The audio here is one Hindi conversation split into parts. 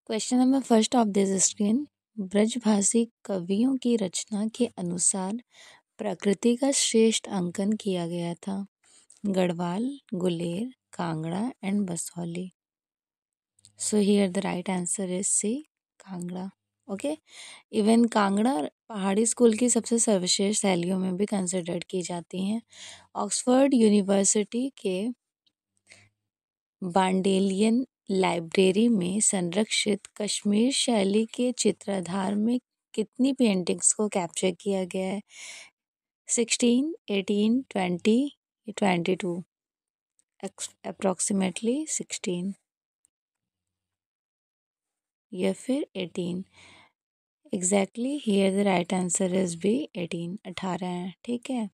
Question number first of this screen. Brajbhashi कवियों की रचना के अनुसार प्रकृति का श्रेष्ठ अंकन किया गया था। Garhwal, Guler, Kangra and Basohli. So here the right answer is C, Kangra. Okay. Even Kangra Pahari school की सबसे सर्वश्रेष्ठ शैलियों में भी कंसिडर्ड की जाती हैं। ऑक्सफोर्ड यूनिवर्सिटी के बांडेलियन लाइब्रेरी में संरक्षित कश्मीर शैली के चित्राधार में कितनी पेंटिंग्स को कैप्चर किया गया है? 16, 18, 20, 22? अप्रोक्सीमेटली 16 या फिर 18? Exactly here the right answer is B 18, 18 है। ठीक है।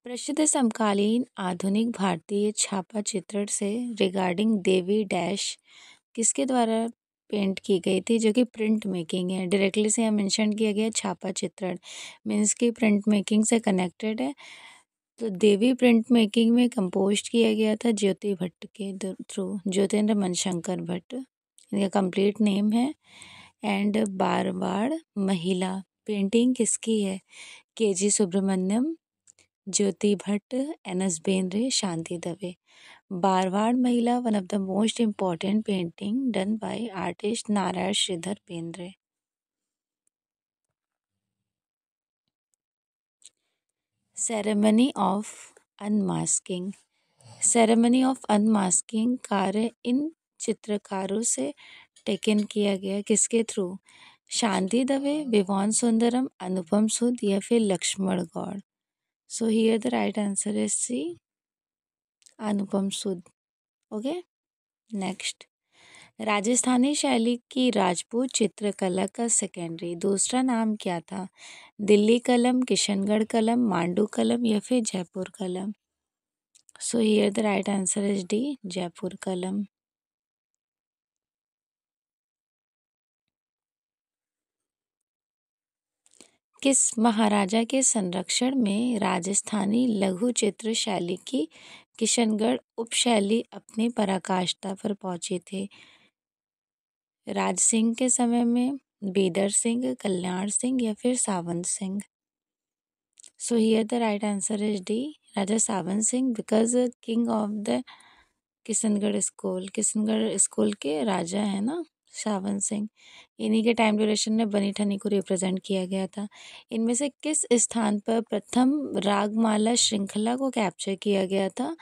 प्रसिद्ध समकालीन आधुनिक भारतीय छापा चित्रण से रिगार्डिंग देवी डैश किसके द्वारा पेंट की गई थी, जो कि प्रिंट मेकिंग है। डायरेक्टली से यहाँ मेंशन किया गया छापा चित्रण, मीन्स की प्रिंट मेकिंग से कनेक्टेड है। तो देवी प्रिंट मेकिंग में कंपोज किया गया था ज्योति भट्ट के थ्रू, ज्योतिन्द्र मनशंकर भट्ट इनका कंप्लीट नेम है। एंड बारवाड़ महिला पेंटिंग किसकी है? K G. Subramanyan, Jyoti Bhatt, N S. Bendre, Shanti Dave. Barwad Mahila one of the most important painting done by artist Narayan Shridhar Bendre. Ceremony of unmasking. Ceremony of unmasking कार्य इन चित्रकारों से टेकन किया गया किसके थ्रू? शांति दवे, विवान सुंदरम, अनुपम सूद या फिर Laxman Gaur? So here the right answer is C, Anupam Sood. Okay. Next, Rajasthani शैली की राजपूत चित्रकला का सेकेंडरी दूसरा नाम क्या था? दिल्ली कलम, किशनगढ़ कलम, मांडू कलम या फिर जयपुर कलम? सो here the right answer is D, Jaipur कलम। किस महाराजा के संरक्षण में राजस्थानी लघु चित्र शैली की किशनगढ़ उपशैली अपनी पराकाष्ठा पर पहुंची थी? राज सिंह के समय में, बीदर सिंह, कल्याण सिंह या फिर सावंत सिंह? सो here the right answer is D, Raja Sawant Singh, because king of the Kishangarh school के राजा है ना सावंत सिंह। इन्हीं के टाइम ड्यूरेशन में बनी ठनी को रिप्रेजेंट किया गया था। इनमें से किस स्थान पर प्रथम रागमाला श्रृंखला को कैप्चर किया गया था?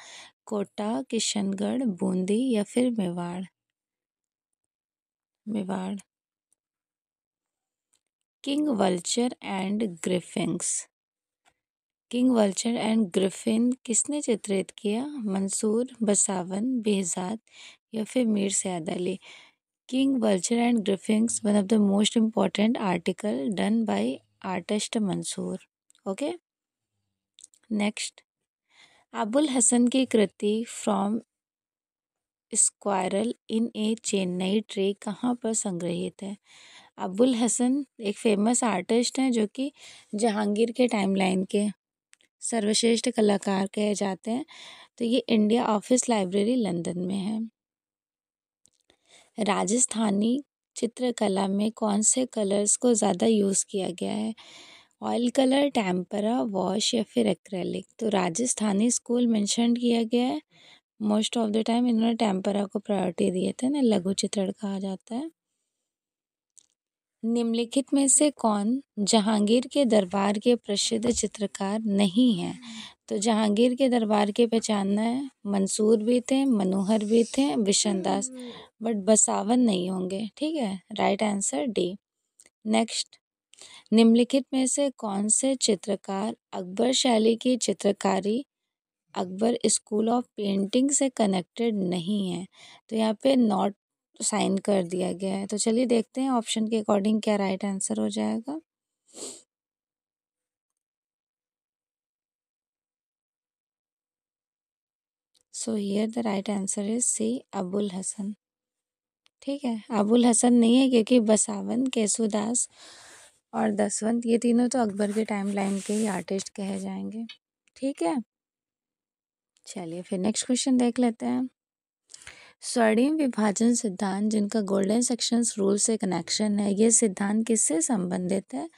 कोटा, किशनगढ़, बूंदी या फिर Mewar? Mewar. King vulture and griffins. King vulture and griffin किसने चित्रित किया? मंसूर, बसावन, बेहजाद या फिर Mir Sayyid Ali? King vulture and griffins one of the most important article done by artist Mansur. Okay. Next, Abul Hasan की कृति from squirrel in a chinar tree कहाँ पर संग्रहित है? अबुल हसन एक फेमस आर्टिस्ट हैं जो कि जहांगीर के टाइमलाइन के सर्वश्रेष्ठ कलाकार कहे जाते हैं। तो ये इंडिया ऑफिस लाइब्रेरी लंदन में है। राजस्थानी चित्रकला में कौन से कलर्स को ज़्यादा यूज़ किया गया है? ऑयल कलर, टेम्परा, वॉश या फिर एक्रेलिक? तो राजस्थानी स्कूल मेंशन किया गया है। मोस्ट ऑफ द टाइम इन्होंने टेम्परा को प्रायोरिटी दिए थे ना, लघु चित्रण कहा जाता है। निम्नलिखित में से कौन जहांगीर के दरबार के प्रसिद्ध चित्रकार नहीं हैं? तो जहांगीर के दरबार के पहचानना है, मंसूर भी थे, मनोहर भी थे, बिशनदास, बट बसावन नहीं होंगे। ठीक है, राइट आंसर डी। नेक्स्ट, निम्नलिखित में से कौन से चित्रकार अकबर शैली की चित्रकारी अकबर स्कूल ऑफ पेंटिंग से कनेक्टेड नहीं है? तो यहाँ पे नॉट साइन कर दिया गया है। तो चलिए देखते हैं ऑप्शन के अकॉर्डिंग क्या राइट आंसर हो जाएगा। So here the right answer is C, Abul Hasan. ठीक है, अबुल हसन नहीं है क्योंकि बसावन, केसुदास और दसवंत ये तीनों तो अकबर के टाइमलाइन के ही आर्टिस्ट कहे जाएंगे। ठीक है, चलिए फिर नेक्स्ट क्वेश्चन देख लेते हैं। स्वर्णिम विभाजन सिद्धांत, जिनका गोल्डन सेक्शंस रूल से कनेक्शन है, ये सिद्धांत किससे संबंधित है?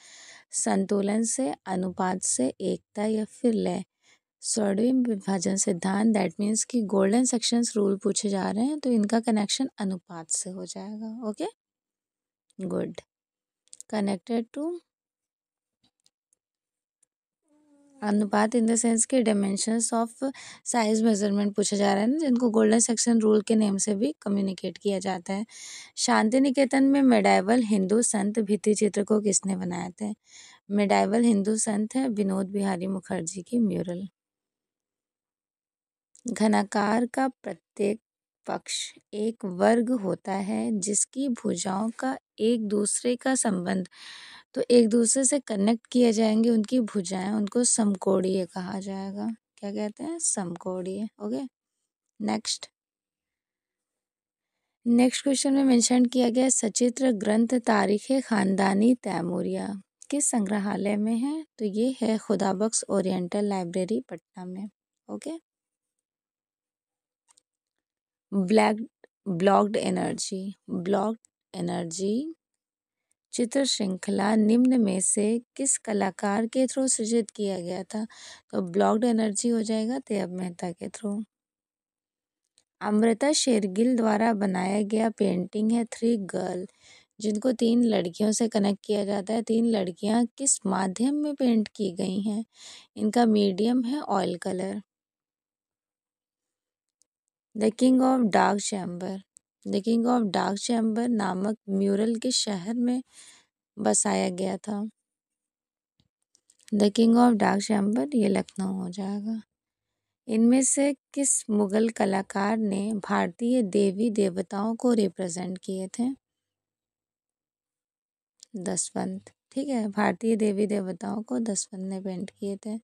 संतुलन से, अनुपात से, एकता या फिर लय? स्वर्णिम विभाजन सिद्धांत, दैट मीन्स कि गोल्डन सेक्शंस रूल पूछे जा रहे हैं, तो इनका कनेक्शन अनुपात से हो जाएगा। Okay, good. कनेक्टेड टू अनुपात इन द सेंस के डायमेंशंस ऑफ साइज मेजरमेंट पूछा जा रहा है ना, जिनको गोल्डन सेक्शन रूल के नेम से भी कम्युनिकेट किया जाता है। शांति निकेतन में मेडाइवल हिंदू संत भित्ति चित्र को किसने बनाए थे? मेडाइवल हिंदू संत है विनोद बिहारी मुखर्जी की म्यूरल। घनाकार का प्रत्येक पक्ष एक वर्ग होता है जिसकी भुजाओं का एक दूसरे का संबंध, तो एक दूसरे से कनेक्ट किए जाएंगे उनकी भुजाएं, उनको समकोणीय कहा जाएगा। क्या कहते हैं? समकोणीय। ओके, नेक्स्ट क्वेश्चन में मेंशन किया गया सचित्र ग्रंथ तारीख खानदानी तैमूरिया किस संग्रहालय में है? तो ये है खुदाबख्श ओरिएंटल लाइब्रेरी पटना में। ओके, ब्लॉक्ड एनर्जी चित्र श्रृंखला निम्न में से किस कलाकार के थ्रू सृजित किया गया था? तो ब्लॉक्ड एनर्जी हो जाएगा तैयब मेहता के थ्रू। अमृता शेरगिल द्वारा बनाया गया पेंटिंग है थ्री गर्ल, जिनको 3 लड़कियों से कनेक्ट किया जाता है। 3 लड़कियां किस माध्यम में पेंट की गई हैं? इनका मीडियम है oil colour. The king of dark chamber नामक म्यूरल किस शहर में बसाया गया था? The king of dark chamber ये लखनऊ हो जाएगा। इनमें से किस मुगल कलाकार ने भारतीय देवी देवताओं को रिप्रेजेंट किए थे? दसवंत। ठीक है, भारतीय देवी देवताओं को दसवंत ने पेंट किए थे।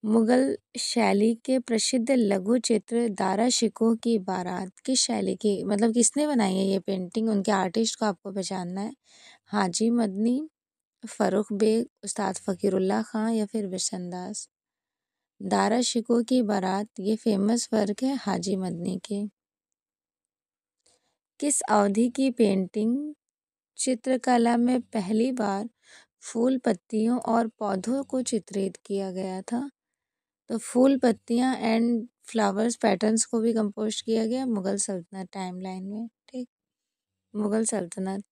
मुगल शैली के प्रसिद्ध लघु चित्र दारा शिकोह की बारात किस शैली की, मतलब किसने बनाई है ये पेंटिंग? उनके आर्टिस्ट को आपको पहचानना है। हाजी मदनी, फरुख बेग, उस्ताद फ़कीरुल्लाह खां या फिर बिशनदास। दारा शिकोह की बारात ये फेमस वर्क है हाजी मदनी की। किस अवधि की पेंटिंग चित्रकला में पहली बार फूल पत्तियों और पौधों को चित्रित किया गया था? तो फूल पत्तियां एंड फ्लावर्स पैटर्न्स को भी कंपोज किया गया मुगल सल्तनत टाइमलाइन में। ठीक, मुगल सल्तनत।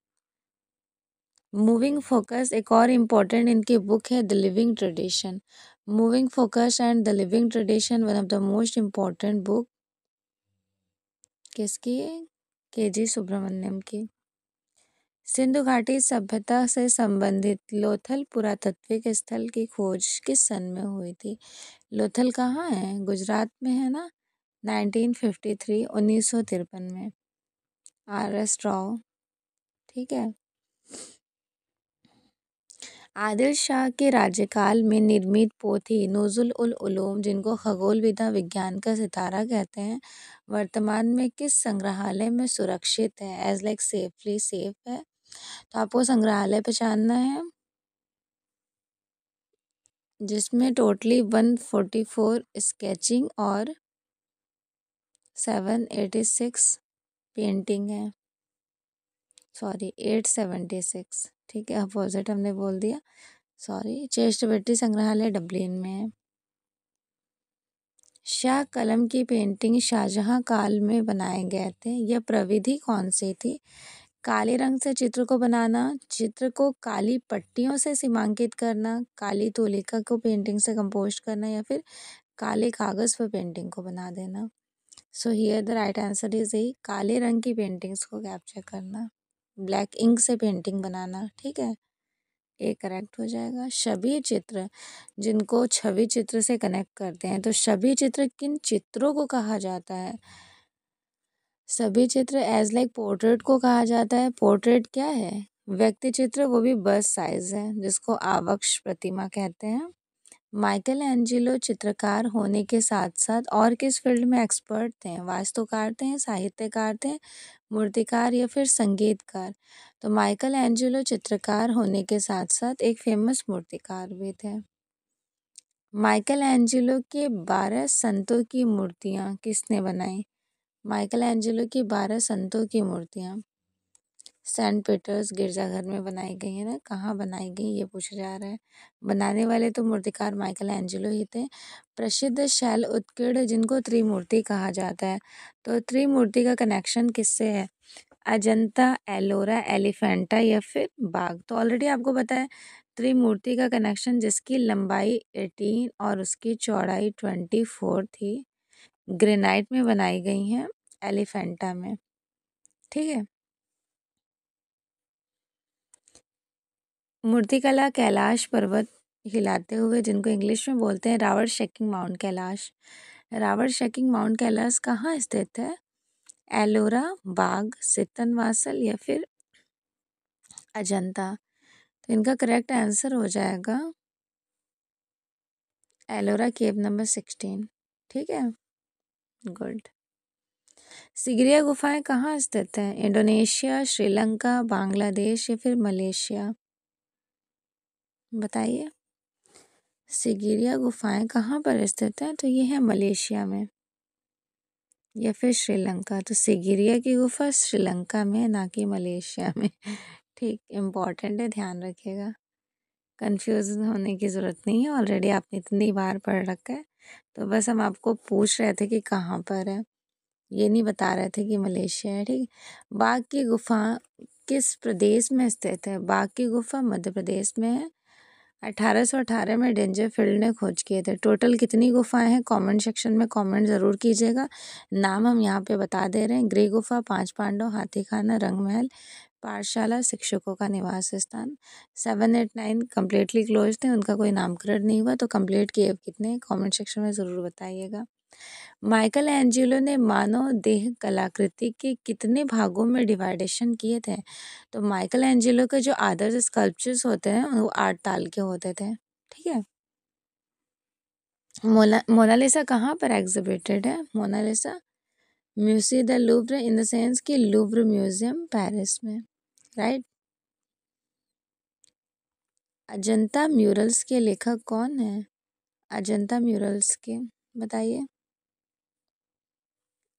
मूविंग फोकस एक और इम्पोर्टेंट इनकी बुक है the living tradition. Moving focus and the living tradition one of the most important book किसकी है? के.जी. सुब्रमण्यम की। सिंधु घाटी सभ्यता से संबंधित लोथल पुरातात्विक स्थल की खोज किस सन में हुई थी? लोथल कहाँ है? गुजरात में है ना। 1953 1953 में। R.S. राव। ठीक है। आदिल शाह के राज्यकाल में निर्मित पोथी नुज़ुल उल उलूम, जिनको खगोल विद्या विज्ञान का सितारा कहते हैं, वर्तमान में किस संग्रहालय में सुरक्षित है? एज लाइक सेफली सेफ है। तो आपको संग्रहालय पहचानना है जिसमें टोटली 144 स्केचिंग और 786 पेंटिंग है। सॉरी 876। ठीक है, अपोजिट हमने बोल दिया, सॉरी। चेष्टबट्टी संग्रहालय डबलिन में है। शाह कलम की पेंटिंग शाहजहां काल में बनाए गए थे, यह प्रविधि कौन सी थी? काले रंग से चित्र को बनाना, चित्र को काली पट्टियों से सीमांकित करना, काली तूलिका को पेंटिंग से कंपोज करना या फिर काले कागज पर पेंटिंग को बना देना। सो here the right answer is ए काले रंग की पेंटिंग्स को कैप्चर करना, ब्लैक इंक से पेंटिंग बनाना। ठीक है, ए करेक्ट हो जाएगा। छवि चित्र, जिनको छवि चित्र से कनेक्ट करते हैं, तो छवि चित्र किन चित्रों को कहा जाता है? सभी चित्र एज लाइक पोर्ट्रेट को कहा जाता है। पोर्ट्रेट क्या है? व्यक्ति चित्र, वो भी बस साइज है, जिसको आवक्ष प्रतिमा कहते हैं। माइकल एंजेलो चित्रकार होने के साथ साथ और किस फील्ड में एक्सपर्ट थे? वास्तुकार थे, साहित्यकार थे, मूर्तिकार या फिर संगीतकार? तो माइकल एंजेलो चित्रकार होने के साथ साथ एक फेमस मूर्तिकार भी थे। माइकल एंजेलो के 12 संतों की मूर्तियां किसने बनाई? माइकल एंजेलो की 12 संतों की मूर्तियाँ सेंट पीटर्स गिरजाघर में बनाई गई है ना, कहाँ बनाई गई ये पूछा जा रहा है। बनाने वाले तो मूर्तिकार माइकल एंजेलो ही थे। प्रसिद्ध शैल उत्कीर्ण जिनको त्रिमूर्ति कहा जाता है, तो त्रिमूर्ति का कनेक्शन किससे है? अजंता, एलोरा, एलिफेंटा या फिर बाघ। तो ऑलरेडी आपको पता है त्रिमूर्ति का कनेक्शन जिसकी लंबाई 18 और उसकी चौड़ाई 24 थी, ग्रेनाइट में बनाई गई हैं, एलिफेंटा में। ठीक है। मूर्तिकला कैलाश पर्वत हिलाते हुए जिनको इंग्लिश में बोलते हैं Ravana shaking mount Kailash. Ravana shaking mount Kailash कहाँ स्थित है? एलोरा, बाग, सितनवासल या फिर अजंता। तो इनका करेक्ट आंसर हो जाएगा एलोरा केव नंबर 16। ठीक है, गुड। सिगरिया गुफाएं कहाँ स्थित हैं? इंडोनेशिया, श्रीलंका, बांग्लादेश या फिर मलेशिया। बताइए, सिगरिया गुफाएं कहाँ पर स्थित हैं? तो ये है मलेशिया में या फिर श्रीलंका। तो सिगरिया की गुफा श्रीलंका में, ना कि मलेशिया में। ठीक, इम्पॉर्टेंट है, ध्यान रखिएगा, कंफ्यूज होने की ज़रूरत नहीं है, ऑलरेडी आपने इतनी बार पढ़ रखा है। तो बस हम आपको पूछ रहे थे कि कहाँ पर है, ये नहीं बता रहे थे कि मलेशिया है। ठीक। बाघ की गुफा किस प्रदेश में स्थित है? बाघ की गुफा मध्य प्रदेश में है। 1818 में डेंजरफील्ड ने खोज किए थे। टोटल कितनी गुफाएं हैं? कमेंट सेक्शन में कमेंट ज़रूर कीजिएगा। नाम हम यहाँ पे बता दे रहे हैं। ग्रे गुफा, पांच पांडव, हाथी खाना, रंग महल, पाठशाला, शिक्षकों का निवास स्थान। 7, 8, 9 कम्प्लीटली क्लोज थे, उनका कोई नामकरण नहीं हुआ। तो कंप्लीट किए कितने, कमेंट सेक्शन में ज़रूर बताइएगा। माइकल एंजेलो ने मानव देह कलाकृति के कितने भागों में डिवाइडेशन किए थे? तो माइकल एंजेलो के जो आदर्श स्कल्पचर्स होते हैं वो 8 ताल के होते थे। ठीक है। मोनालिसा कहाँ पर एग्जिबिटेड है? Mona Lisa museum the Louvre, in the sense कि लूव्र म्यूजियम पेरिस में, राइट। अजंता म्यूरल्स के लेखक कौन है? अजंता म्यूरल्स के, बताइए।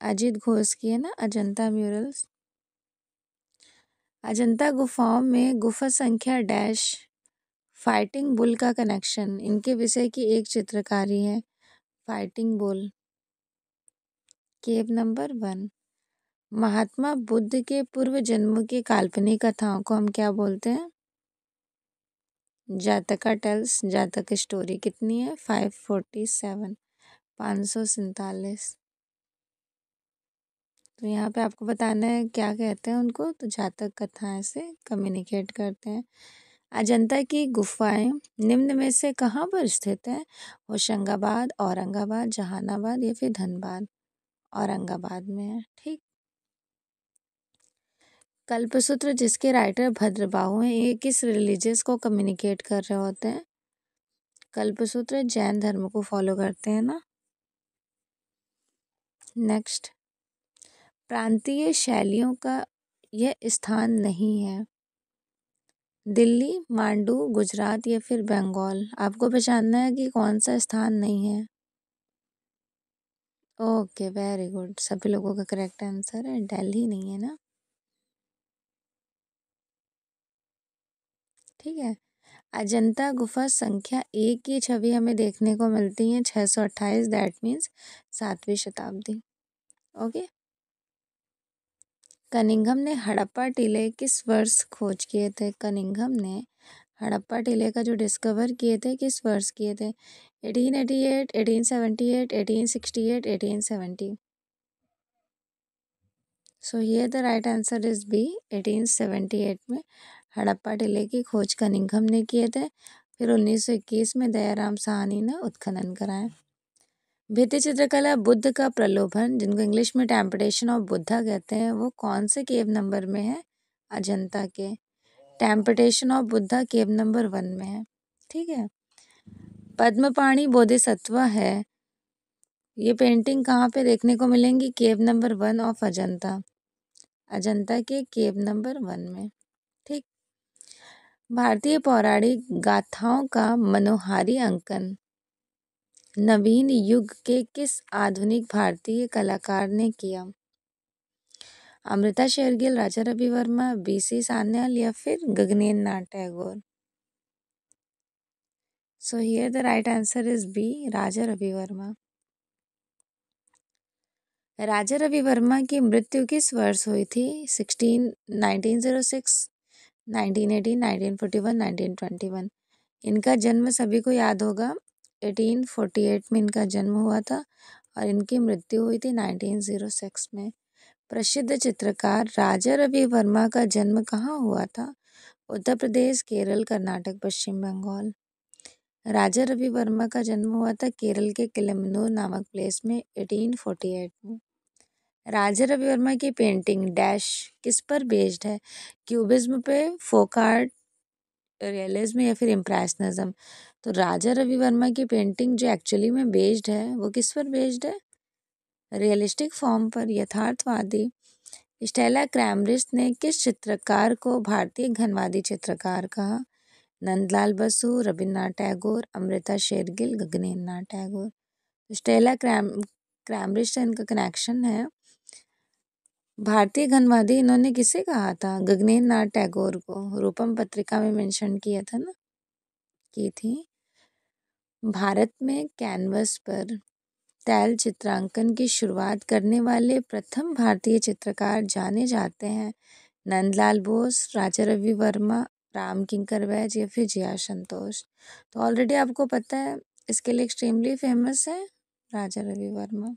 अजित घोष की है ना अजंता म्यूरल्स। अजंता गुफाओं में गुफा संख्या डैश फाइटिंग बुल का कनेक्शन, इनके विषय की एक चित्रकारी है। फाइटिंग बुल, केव नंबर 1। महात्मा बुद्ध के पूर्व जन्मों की काल्पनिक कथाओं को हम क्या बोलते हैं? जातका टेल्स। जातक स्टोरी कितनी है? 547, 547। तो यहाँ पे आपको बताना है क्या कहते हैं उनको, तो जातक कथाएं से कम्युनिकेट करते हैं। अजंता की गुफाएं निम्न में से कहाँ पर स्थित है? होशंगाबाद, औरंगाबाद, जहानाबाद या फिर धनबाद। औरंगाबाद में है। ठीक। कल्पसूत्र जिसके राइटर भद्रबाहु हैं, ये किस रिलीजियस को कम्युनिकेट कर रहे होते हैं? कल्पसूत्र जैन धर्म को फॉलो करते हैं ना। नेक्स्ट, प्रांतीय शैलियों का यह स्थान नहीं है। दिल्ली, मांडू, गुजरात या फिर बंगाल। आपको पहचानना है कि कौन सा स्थान नहीं है। ओके, वेरी गुड, सभी लोगों का करेक्ट आंसर है दिल्ली नहीं है ना। ठीक है। अजंता गुफा संख्या 1 की छवि हमें देखने को मिलती है 628, दैट मीन्स 7वीं शताब्दी। ओके। कनिंघम ने हड़प्पा टीले किस वर्ष खोज किए थे? कनिंघम ने हड़प्पा टीले का जो डिस्कवर किए थे किस वर्ष किए थे? 1888, 1878, 1868, 1870। So here the right answer is B, 1878 में हड़प्पा टीले की खोज कनिंघम ने किए थे। फिर 1921 में दयाराम साहनी ने उत्खनन कराए। भित्ति चित्रकला बुद्ध का प्रलोभन, जिनको इंग्लिश में टेम्पटेशन ऑफ बुद्धा कहते हैं, वो कौन से केव नंबर में है? अजंता के। Temptation of Buddha cave number 1 में है। ठीक है। पद्मपाणि बोधिसत्व है, ये पेंटिंग कहाँ पे देखने को मिलेंगी? केव नंबर 1 ऑफ अजंता। अजंता के केव नंबर 1 में। ठीक। भारतीय पौराणिक गाथाओं का मनोहारी अंकन नवीन युग के किस आधुनिक भारतीय कलाकार ने किया? अमृता शेरगिल, राजा रवि वर्मा, बीसी सान्याल या फिर Gaganendra Nath Tagore? So here the right answer is B, Raja Ravi Varma. Raja Ravi Varma की मृत्यु किस वर्ष हुई थी? 1906, 1918, 1941, 1921। इनका जन्म सभी को याद होगा, 1848 में इनका जन्म हुआ था और इनकी मृत्यु हुई थी 1906 में। प्रसिद्ध चित्रकार राजा रवि वर्मा का जन्म कहाँ हुआ था? उत्तर प्रदेश, केरल, कर्नाटक, पश्चिम बंगाल। राजा रवि वर्मा का जन्म हुआ था केरल के किलमनूर नामक प्लेस में 1848 में। राजा रवि वर्मा की पेंटिंग डैश किस पर बेस्ड है? क्यूबिज्म पे, फोक आर्ट, रियलिज्म या फिर इम्प्रेशनिज्म? तो राजा रवि वर्मा की पेंटिंग जो एक्चुअली में बेस्ड है वो किस पर बेस्ड है? रियलिस्टिक फॉर्म पर, यथार्थवादी। स्टेला क्रैमरिस्ट ने किस चित्रकार को भारतीय घनवादी चित्रकार कहा? नंदलाल बसु, रविन्द्रनाथ टैगोर, अमृता शेरगिल, गगनेंद्र नाथ टैगोर। स्टेला क्रैमरिस्ट से इनका कनेक्शन है। भारतीय घनवादी इन्होंने किसे कहा था? गगनेंद्र नाथ टैगोर को। रूपम पत्रिका में मेंशन किया था ना, की थी। भारत में कैनवस पर तैल चित्रांकन की शुरुआत करने वाले प्रथम भारतीय चित्रकार जाने जाते हैं? नंदलाल बोस, राजा रवि वर्मा, राम किंकर वैज या फिर जिया संतोष? तो ऑलरेडी आपको पता है, इसके लिए एक्सट्रीमली फेमस है राजा रवि वर्मा।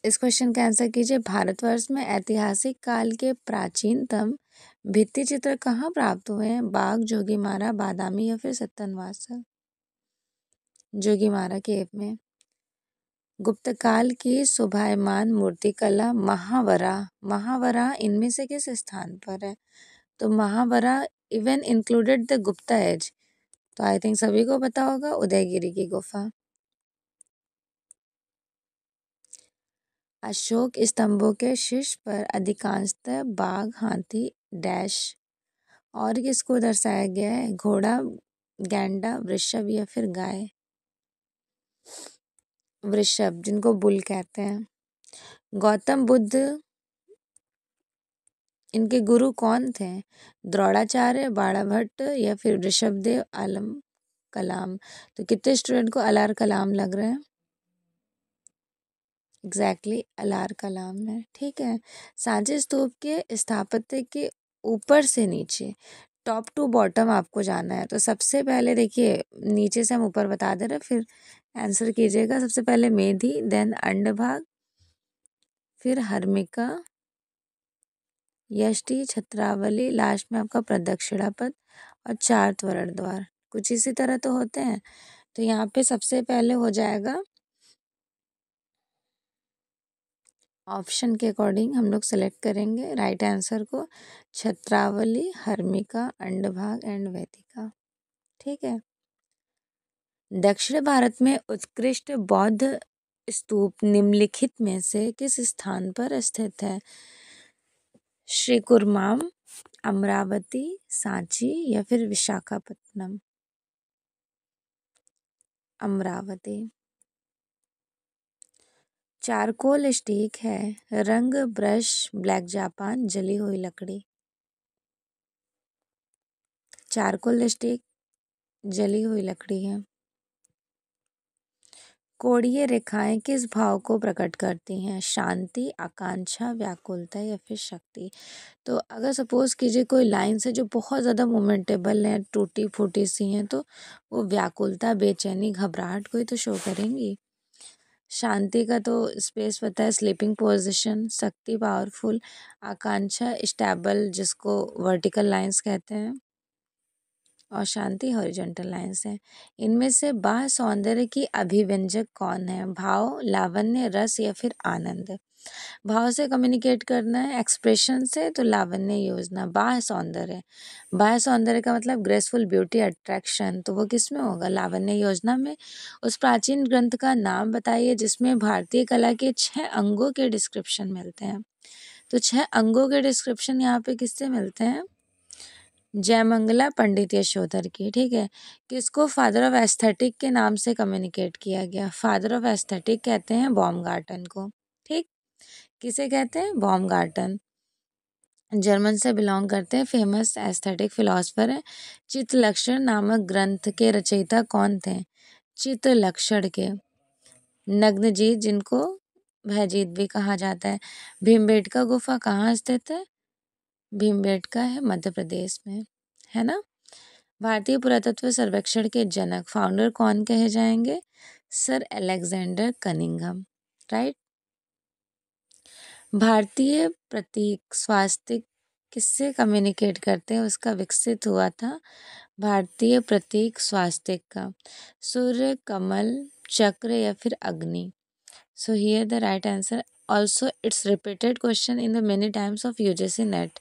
इस क्वेश्चन का आंसर कीजिए। भारतवर्ष में ऐतिहासिक काल के प्राचीनतम भित्ति चित्र कहाँ प्राप्त हुए हैं? बाग, जोगीमारा, बादामी या फिर सत्तनवासर? जोगीमारा केव में। गुप्त काल की शोभायमान मूर्तिकला महावरा इनमें से किस स्थान पर है? तो महावरा even included the Gupta age. तो आई थिंक सभी को पता होगा, उदयगिरी की गुफा। अशोक स्तंभों के शीर्ष पर अधिकांशतः बाघ, हाथी डैश और किसको दर्शाया गया है? घोड़ा, गैंडा, वृषभ या फिर गाय? वृषभ, जिनको बुल कहते हैं। गौतम बुद्ध इनके गुरु कौन थे? द्रोणाचार्य, बाणाभट्ट या फिर ऋषभदेव, आलम कलाम? तो कितने स्टूडेंट को अलार कलाम लग रहे हैं? एग्जैक्टली अलार कलाम है। ठीक है। सांची स्तूप के स्थापत्य के ऊपर से नीचे, टॉप टू बॉटम आपको जाना है। तो सबसे पहले देखिए, नीचे से हम ऊपर बता दे रहे, फिर आंसर कीजिएगा। सबसे पहले मेधी, देन अंडभाग, फिर हर्मिका, यष्टि, छत्रावली, लास्ट में आपका प्रदक्षिणा पथ और चार त्वरण द्वार। कुछ इसी तरह तो होते हैं। तो यहाँ पे सबसे पहले हो जाएगा ऑप्शन के अकॉर्डिंग हम लोग सेलेक्ट करेंगे राइट आंसर को, छत्रावली, हर्मिका, अंडभाग एंड वेदिका। ठीक है। दक्षिण भारत में उत्कृष्ट बौद्ध स्तूप निम्नलिखित में से किस स्थान पर स्थित है? श्रीकुर्माम, अमरावती, सांची या फिर विशाखापट्टनम? अमरावती। चारकोल स्टिक है, रंग ब्रश, ब्लैक जापान, जली हुई लकड़ी? चारकोल स्टिक जली हुई लकड़ी है। कोणीय रेखाएं किस भाव को प्रकट करती हैं? शांति, आकांक्षा, व्याकुलता या फिर शक्ति? तो अगर सपोज कीजिए कोई लाइन्स है जो बहुत ज़्यादा मोमेंटेबल हैं, टूटी फूटी सी हैं, तो वो व्याकुलता, बेचैनी, घबराहट को ही तो शो करेंगी। शांति का तो स्पेस पता है, स्लीपिंग पोजीशन। शक्ति पावरफुल, आकांक्षा स्टेबल जिसको वर्टिकल लाइंस कहते हैं, और शांति हॉरिजॉन्टल लाइंस है। इनमें से बाह्य सौंदर्य की अभिव्यंजक कौन है? भाव, लावण्य, रस या फिर आनंद? भाव से कम्युनिकेट करना है, एक्सप्रेशन से, तो लावण्य योजना। बाह्य सौंदर्य का मतलब ग्रेसफुल, ब्यूटी, अट्रैक्शन, तो वो किस में होगा? लावण्य योजना में। उस प्राचीन ग्रंथ का नाम बताइए जिसमें भारतीय कला के 6 अंगों के डिस्क्रिप्शन मिलते हैं। तो 6 अंगों के डिस्क्रिप्शन यहाँ पे किससे मिलते हैं? जयमंगला पंडित यशोधर की। ठीक है। किसको फादर ऑफ एस्थेटिक के नाम से कम्युनिकेट किया गया? फादर ऑफ एस्थेटिक कहते हैं बॉमगार्टन को। ठीक। किसे कहते हैं? बाumgarten, जर्मन से बिलोंग करते हैं, फेमस एस्थेटिक फिलोसफर है। चित्तलक्षण नामक ग्रंथ के रचयिता कौन थे? चित्तलक्षण के। नग्नजीत, जिनको भयजीत भी कहा जाता है। भीमबेटका गुफा कहाँ स्थित है? भीमबेटका है मध्य प्रदेश में, है ना। भारतीय पुरातत्व सर्वेक्षण के जनक फाउंडर कौन कहे जाएंगे? Sir Alexander Cunningham, right. भारतीय प्रतीक स्वास्तिक किससे कम्युनिकेट करते हैं? उसका विकसित हुआ था भारतीय प्रतीक स्वास्तिक का सूर्य, कमल, चक्र या फिर अग्नि। So here the right answer. Also it's repeated question in the many times of UGC NET.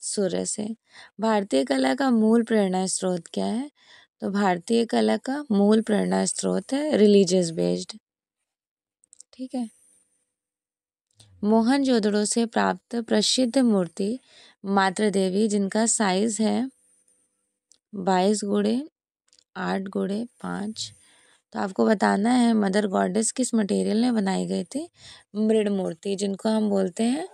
सूर्य से। भारतीय कला का मूल प्रेरणा स्रोत क्या है? तो भारतीय कला का मूल प्रेरणा स्रोत है रिलीजियस बेस्ड, ठीक है। मोहनजोदड़ो से प्राप्त प्रसिद्ध मूर्ति मातृ देवी, जिनका साइज है 22x8x5। तो आपको बताना है मदर गॉडेस किस मटेरियल में बनाई गई थी? मृण मूर्ति, जिनको हम बोलते हैं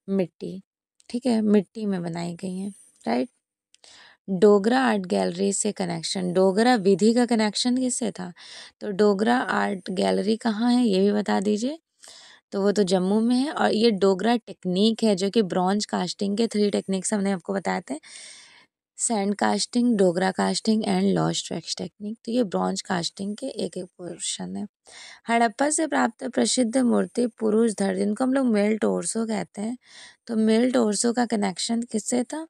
मिट्टी, ठीक है, मिट्टी में बनाई गई हैं, राइट। डोगरा आर्ट गैलरी से कनेक्शन, डोगरा विधि का कनेक्शन किससे था? तो डोगरा आर्ट गैलरी कहाँ है ये भी बता दीजिए। तो वो तो जम्मू में है। और ये डोगरा टेक्निक है जो कि ब्रॉन्ज कास्टिंग के 3 टेक्निक्स हमने आपको बताए थे, sand casting, Dogra casting and lost wax technique. तो ये ब्रॉन्ज कास्टिंग के एक एक पोर्शन है। हड़प्पा से प्राप्त प्रसिद्ध मूर्ति पुरुष धड़, जिनको हम लोग मेल टोर्सो कहते हैं। तो मेल टोर्सो का कनेक्शन किससे था?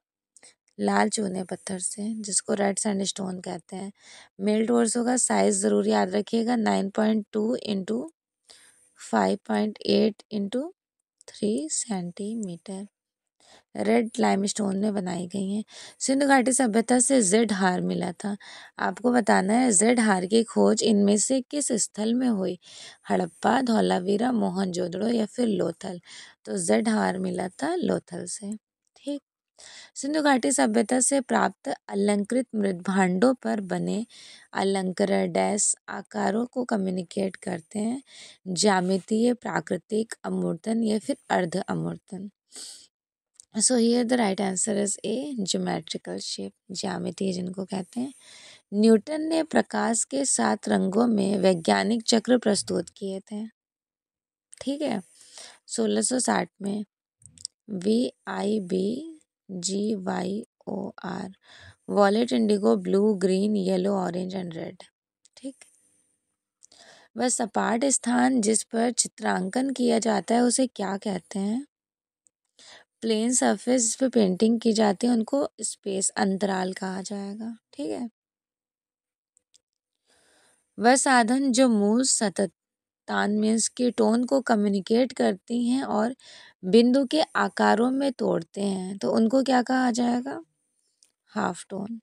लाल चूने पत्थर से, जिसको रेड सैंडस्टोन कहते हैं। मेल टोर्सो का साइज जरूर याद रखिएगा, 9.2 into 5.8 into 3 centimetre. Red limestone में बनाई गई हैं। सिंधु घाटी सभ्यता से जेड हार मिला था। आपको बताना है जेड हार की खोज इनमें से किस स्थल में हुई? हड़प्पा, धौलावीरा, मोहनजोदड़ो या फिर लोथल। तो जेड हार मिला था लोथल से, ठीक। सिंधु घाटी सभ्यता से प्राप्त अलंकृत मृत भांडों पर बने अलंकरण डैश आकारों को कम्युनिकेट करते हैं? ज्यामितीय, प्राकृतिक, अमूर्तन या फिर अर्ध अमूर्तन। So here the right answer is a geometrical shape, ज्यामितीय जिनको कहते हैं। न्यूटन ने प्रकाश के 7 रंगों में वैज्ञानिक चक्र प्रस्तुत किए थे, ठीक है, 1660 में। VIBGYOR, wallet, Indigo, blue, green, yellow, orange and red, ठीक। वह सपाट स्थान जिस पर चित्रांकन किया जाता है उसे क्या कहते हैं? प्लेन सरफेस जिस पे पेंटिंग की जाती है उनको स्पेस, अंतराल कहा जाएगा, ठीक है। वह साधन जो मूल सतत तानमेंस के टोन को कम्युनिकेट करती हैं और बिंदु के आकारों में तोड़ते हैं, तो उनको क्या कहा जाएगा? Half tone.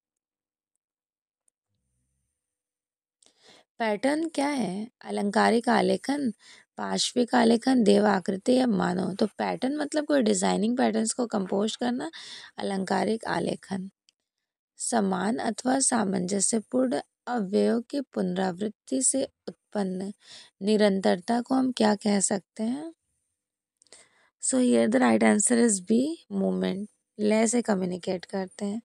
पैटर्न क्या है? अलंकारिक आलेखन, पार्श्विक आलेखन, देव आकृति या मानव। तो पैटर्न मतलब कोई डिजाइनिंग पैटर्न्स को कंपोज करना, अलंकारिक आलेखन। समान अथवा सामंजस्यपूर्ण अवयव की पुनरावृत्ति से उत्पन्न निरंतरता को हम क्या कह सकते हैं? So here the right answer is B, movement. लय से कम्युनिकेट करते हैं।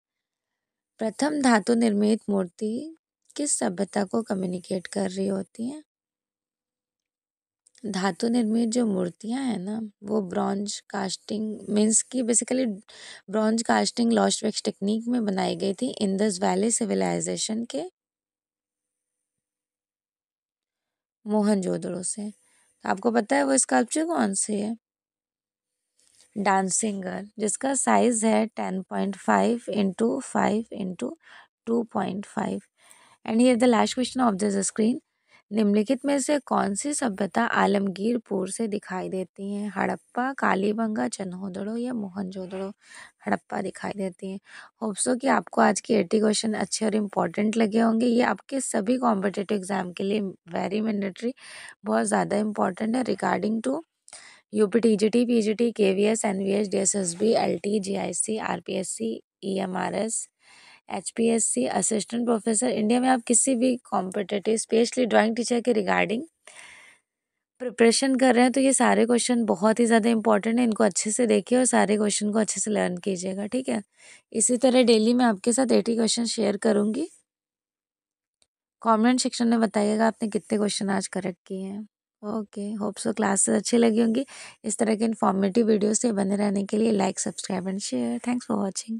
प्रथम धातु निर्मित मूर्ति किस सभ्यता को कम्युनिकेट कर रही होती हैं? धातु निर्मित जो मूर्तियां हैं ना, वो ब्रॉन्ज कास्टिंग मीन्स की basically bronze casting lost wax technique में बनाई गई थी इंडस वैली सिविलाइजेशन के मोहनजोदड़ो से। तो आपको पता है वो स्कल्पचर कौन सी है? डांसिंग गर्ल, जिसका साइज है 10.5 into 5 into 2.5। And here the last question of this screen. निम्नलिखित में से कौन सी सभ्यता आलमगीरपुर से दिखाई देती है? हड़प्पा, कालीबंगा, चन्होदड़ो या मोहनजोदड़ो। हड़प्पा दिखाई देती है। होप सो कि आपको आज के 80 क्वेश्चन अच्छे और इम्पोर्टेंट लगे होंगे। ये आपके सभी कॉम्पिटिटिव एग्जाम के लिए वेरी मैंडेटरी, बहुत ज़्यादा इम्पोर्टेंट है। Regarding to UP TGT, PGT, KVS, NVS, DSSB, LT, GIC, RPSC, EMRS, HPSC, assistant professor, India में आप किसी भी कॉम्पिटिटिव स्पेशली ड्राइंग टीचर के रिगार्डिंग प्रिपरेशन कर रहे हैं तो ये सारे क्वेश्चन बहुत ही ज़्यादा इंपॉर्टेंट है, इनको अच्छे से देखिए और सारे क्वेश्चन को अच्छे से लर्न कीजिएगा, ठीक है। इसी तरह डेली मैं आपके साथ 80 क्वेश्चन शेयर करूँगी। कमेंट सेक्शन में बताइएगा आपने कितने क्वेश्चन आज करेक्ट किए हैं। ओके, होप सो क्लासेस अच्छी लगी होंगी। इस तरह के इन्फॉर्मेटिव वीडियो से बने रहने के लिए like, subscribe and share. Thanks for watching.